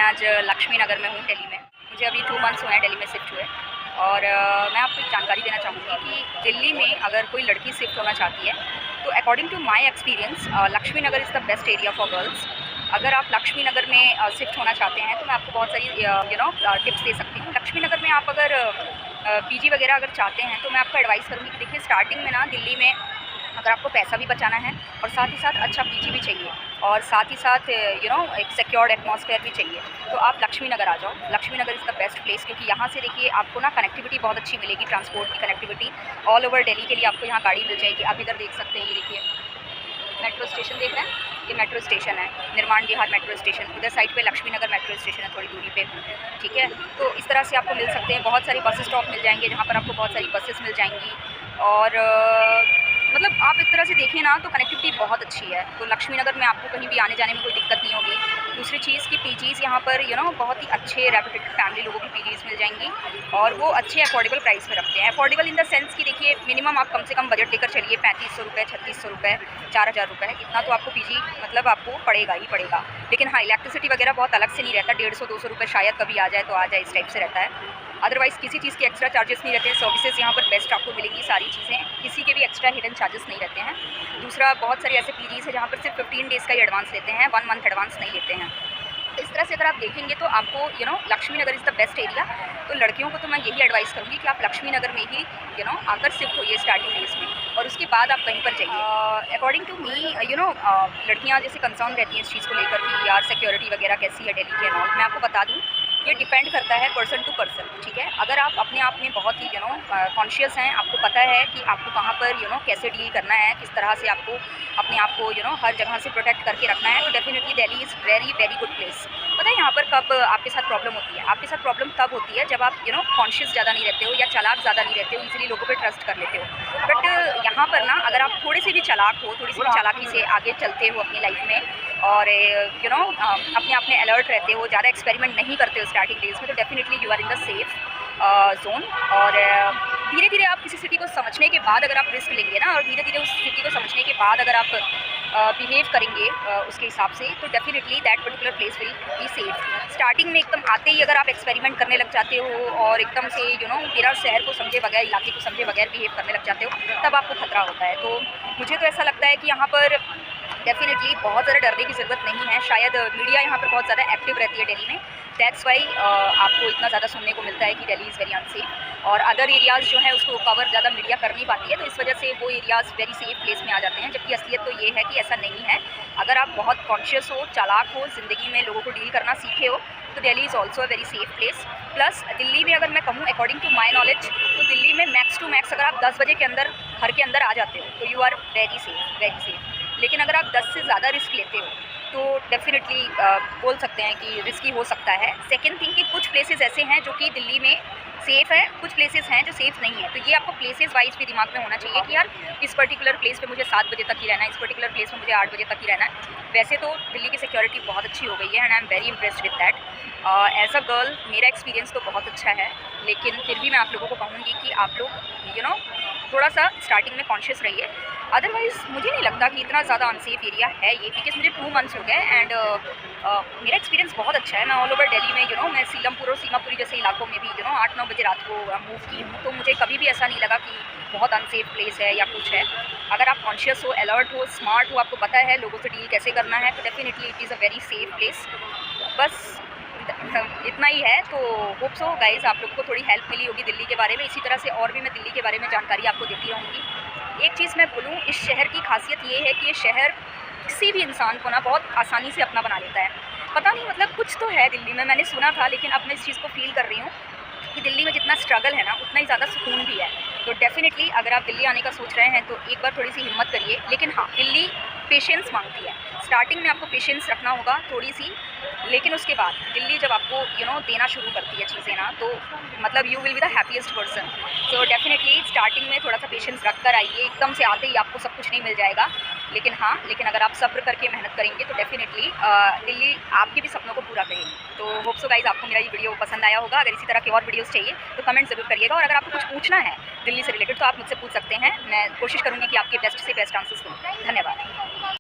मैं आज लक्ष्मी नगर में हूँ दिल्ली में। मुझे अभी 2 मंथ्स हुए हैं दिल्ली में शिफ्ट हुए और मैं आपको एक जानकारी देना चाहूँगी कि दिल्ली में अगर कोई लड़की शिफ्ट होना चाहती है तो according to my experience Laxmi Nagar is the best area for girls. अगर आप लक्ष्मी नगर में शिफ्ट होना चाहते हैं तो मैं आपको बहुत सारी टिप्स दे सकती हूँ। लक्ष्मी नगर में आप अगर पीजी वगैरह अगर चाहते हैं तो मैं आपको एडवाइस करूँगी कि देखिए स्टार्टिंग में ना दिल्ली में अगर आपको पैसा भी बचाना है और साथ ही साथ अच्छा पीजी भी चाहिए और साथ ही साथ एक सिक्योर्ड एटमॉस्फेयर भी चाहिए तो आप लक्ष्मी नगर आ जाओ। Lakshmi Nagar is the best place क्योंकि यहाँ से देखिए आपको ना कनेक्टिविटी बहुत अच्छी मिलेगी, ट्रांसपोर्ट की कनेक्टिविटी ऑल ओवर दिल्ली के लिए आपको यहाँ गाड़ी मिल जाएगी। आप इधर देख सकते हैं, ये देखिए मेट्रो स्टेशन देख रहे हैं, ये मेट्रो स्टेशन है निर्माण विहार मेट्रो स्टेशन। इधर साइड पे लक्ष्मी नगर मेट्रो स्टेशन है थोड़ी दूरी पे, ठीक है। तो इस तरह से आपको मिल सकते हैं, बहुत सारी बस स्टॉप मिल जाएंगे जहाँ पर आपको बहुत सारी बसेस मिल जाएंगी और मतलब आप एक तरह से देखें ना तो कनेक्टिविटी बहुत अच्छी है। तो लक्ष्मी नगर में आपको कहीं भी आने जाने में कोई दिक्कत नहीं होगी। दूसरी चीज़ की पीजीज़ यहाँ पर बहुत ही अच्छे रेपुटेड फैमिली लोगों की पीजीज़ मिल जाएंगी और वो अच्छे अफोर्डेबल प्राइस में रखते हैं। अफोर्डेबल इन द सेंस कि देखिए मिनिमम आप कम से कम बजट लेकर चलिए 3500 रुपये, 3600 रुपये, 4000 रुपये, इतना तो आपको पीजी मतलब आपको पड़ेगा ही पड़ेगा। लेकिन हाँ, इलेक्ट्रिसिटी वगैरह बहुत अलग से नहीं रहता, 150-200 रुपये शायद कभी आ जाए तो आ जाए, इस टाइप से रहता है। अदरवाइज़ किसी चीज़ के एक्स्ट्रा चार्जेस नहीं रहते हैं। सर्विसेज यहाँ पर बेस्ट आपको मिलेंगी, सारी चीज़ें, किसी के भी एक्स्ट्रा हिडन चार्जेस नहीं रहते हैं। दूसरा, बहुत सारे ऐसे पीजीज़ है जहाँ पर सिर्फ 15 डेज़ का ही एडवांस लेते हैं, 1 मंथ एडवांस नहीं लेते हैं। इस तरह से अगर आप देखेंगे तो आपको Lakshmi Nagar is the best area. तो लड़कियों को तो मैं यही एडवाइस करूँगी कि आप लक्ष्मी नगर में ही आकर शिफ्ट होइए स्टार्टिंग डेज में और उसके बाद आप कहीं पर जाइए। अकॉर्डिंग टू मी लड़कियाँ जैसे कंसर्न रहती हैं इस चीज़ को लेकर कि यार सिक्योरिटी वगैरह कैसी है दिल्ली के नॉल। मैं आपको बता दूँ, ये डिपेंड करता है पर्सन टू पर्सन, ठीक है। अगर आप अपने आप में बहुत ही कॉन्शियस हैं, आपको पता है कि आपको कहाँ पर कैसे डील करना है, किस तरह से आपको अपने आप को हर जगह से प्रोटेक्ट करके रखना है, तो definitely Delhi is very very good place. पता है यहाँ पर कब आपके साथ प्रॉब्लम होती है? आपके साथ प्रॉब्लम तब होती है जब आप कॉन्शियस ज़्यादा नहीं रहते हो या चालाक ज़्यादा नहीं रहते हो, इजीली लोगों पे ट्रस्ट कर लेते हो। बट यहाँ पर ना अगर आप थोड़े से भी चालाक हो, थोड़ी सी भी चालाकी से आगे चलते हो अपनी लाइफ में और अपने आप में अलर्ट रहते हो, ज़्यादा एक्सपेरिमेंट नहीं करते हो स्टार्टिंग डेज में, तो definitely you are in the safe zone. और धीरे धीरे आप किसी सिटी को समझने के बाद अगर आप रिस्क लेंगे ना और धीरे धीरे उस सिटी को समझने के बाद अगर आप बिहेव करेंगे उसके हिसाब से, तो definitely that particular place will be safe. Starting में एकदम आते ही अगर आप एक्सपेरिमेंट करने लग जाते हो और एकदम से मेरा शहर को समझे बगैर, इलाके को समझे बगैर बिहेव करने लग जाते हो, तब आपको खतरा होता है। तो मुझे तो ऐसा लगता है कि यहाँ पर डेफिनेटली बहुत ज़्यादा डरने की ज़रूरत नहीं है। शायद मीडिया यहाँ पर बहुत ज़्यादा एक्टिव रहती है दिल्ली में, दैट्स वाई आपको इतना ज़्यादा सुनने को मिलता है कि दिल्ली इज़ वेरी अनसेफ। और अदर एरियाज़ जो है उसको कवर ज़्यादा मीडिया कर नहीं पाती है, तो इस वजह से वो एरियाज़ वेरी सेफ प्लेस में आ जाते हैं। जबकि असलियत तो ये है कि ऐसा नहीं है। अगर आप बहुत कॉन्शियस हो, चालाक हो, ज़िंदगी में लोगों को डील करना सीखे हो, तो Delhi is also a very safe place. Plus Delhi में अगर मैं कहूँ अकॉर्डिंग टू माई नॉलेज, तो दिल्ली में मैक्स टू मैक्स अगर आप 10 बजे के अंदर घर के अंदर आ जाते हो तो you are very safe, very safe. लेकिन अगर आप 10 से ज़्यादा रिस्क लेते हो तो डेफिनेटली बोल सकते हैं कि रिस्की हो सकता है। सेकेंड थिंग कि कुछ प्लेसेस ऐसे हैं जो कि दिल्ली में सेफ़ है, कुछ प्लेसेस हैं जो सेफ़ नहीं है। तो ये आपको प्लेसेस वाइज भी दिमाग में होना चाहिए कि यार इस पर्टिकुलर प्लेस पे मुझे 7 बजे तक ही रहना है, इस पर्टिकुलर प्लेस में मुझे 8 बजे तक ही रहना है। वैसे तो दिल्ली की सिक्योरिटी बहुत अच्छी हो गई है and I am very impressed with that. As a girl मेरा एक्सपीरियंस तो बहुत अच्छा है, लेकिन फिर भी मैं आप लोगों को कहूँगी कि आप लोग थोड़ा सा स्टार्टिंग में कॉन्शियस रहिए। अदरवाइज़ मुझे नहीं लगता कि इतना ज़्यादा अनसेफ एरिया है ये, बिकॉज मुझे 2 मंथ्स हो गए एंड मेरा एक्सपीरियंस बहुत अच्छा है। मैं ऑल ओवर दिल्ली में मैं सीलमपुर और सीमापुरी जैसे इलाकों में भी 8-9 बजे रात को मूव की हूँ, तो मुझे कभी भी ऐसा नहीं लगा कि बहुत अनसेफ प्लेस है या कुछ है। अगर आप कॉन्शियस हो, अलर्ट हो, स्मार्ट हो, आपको पता है लोगों से डील कैसे करना है, तो definitely it is a very safe place. बस इतना ही है। तो होप सो गाइज़ आप लोग को थोड़ी हेल्प मिली होगी दिल्ली के बारे में। इसी तरह से और भी मैं दिल्ली के बारे में जानकारी आपको देती रहूँगी। एक चीज़ मैं बोलूँ, इस शहर की खासियत ये है कि ये शहर किसी भी इंसान को ना बहुत आसानी से अपना बना लेता है। पता नहीं मतलब कुछ तो है दिल्ली में, मैंने सुना था, लेकिन अब मैं इस चीज़ को फ़ील कर रही हूँ कि दिल्ली में जितना स्ट्रगल है ना उतना ही ज़्यादा सुकून भी है। तो डेफिनेटली अगर आप दिल्ली आने का सोच रहे हैं तो एक बार थोड़ी सी हिम्मत करिए। लेकिन हाँ, दिल्ली पेशेंस मांगती है। स्टार्टिंग में आपको पेशेंस रखना होगा थोड़ी सी, लेकिन उसके बाद दिल्ली जब आपको देना शुरू करती है चीज़ें ना, तो मतलब you will be the happiest person. So definitely starting में थोड़ा सा पेशेंस रख कर आइए। एकदम से आते ही आपको सब कुछ नहीं मिल जाएगा, लेकिन हाँ, लेकिन अगर आप सब्र करके मेहनत करेंगे तो डेफिनेटली दिल्ली आपके भी सपनों को पूरा करेगी। तो होप सो गाइज आपको मेरा ये वीडियो पसंद आया होगा। अगर इसी तरह के और वीडियोस चाहिए तो कमेंट ज़रूर करिएगा, और अगर आपको कुछ पूछना है दिल्ली से रिलेटेड तो आप मुझसे पूछ सकते हैं। मैं कोशिश करूँगी कि आपके बेस्ट से बेस्ट आंसर्स दूँ। धन्यवाद।